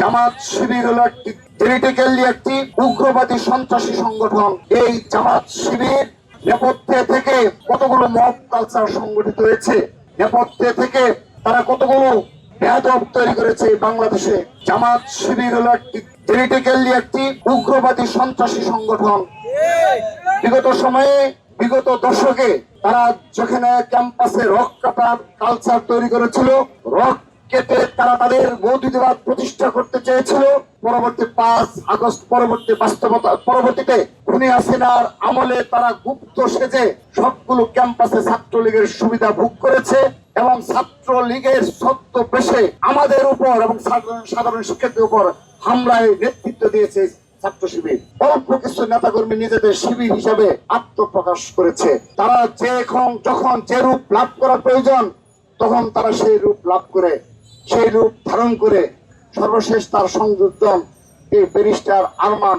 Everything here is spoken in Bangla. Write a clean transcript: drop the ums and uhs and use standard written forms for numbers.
জামাত শিবির হলো একটি জেনেটিক্যালি একটি উগ্রবাদী সন্ত্রাসী সংগঠন। এই জামাত শিবির নেপথ্যে থেকে কতগুলো মব কালচার সংগঠিত হয়েছে, নেপথ্যে থেকে তারা কতগুলো বেয়াদব তৈরি করেছে বাংলাদেশে। জামাত শিবির হলো একটি জেনেটিক্যালি একটি উগ্রবাদী সন্ত্রাসী সংগঠন। বিগত সময়ে, বিগত দশকে তারা যেখানে ক্যাম্পাসে রক কাটার কালচার তৈরি করেছিল, রক কেটে তারা তাদের বৌদ্ধবাদ প্রতিষ্ঠা করতে চেয়েছিল। পরবর্তী 5 আগস্ট পরবর্তী বাস্তবতা পরবর্তীতে খুনি হাসিনার আমলে তারা গুপ্ত সেজে সবগুলো ক্যাম্পাসে ছাত্রলীগের সুবিধা ভোগ করেছে এবং ছাত্রলীগের সত্য পেশে আমাদের উপর এবং সাধারণ শিক্ষার্থীর উপর হামলায় নেতৃত্ব দিয়েছে ছাত্র শিবির। অল্প কিছু নেতাকর্মী নিজেদের শিবির হিসাবে আত্মপ্রকাশ করেছে। তারা যখন যে রূপ লাভ করার প্রয়োজন তখন তারা সেই রূপ লাভ করে, সেই রূপ ধারণ করে সর্বশেষ তার সংযোজন এই ব্যারিস্টার আরমান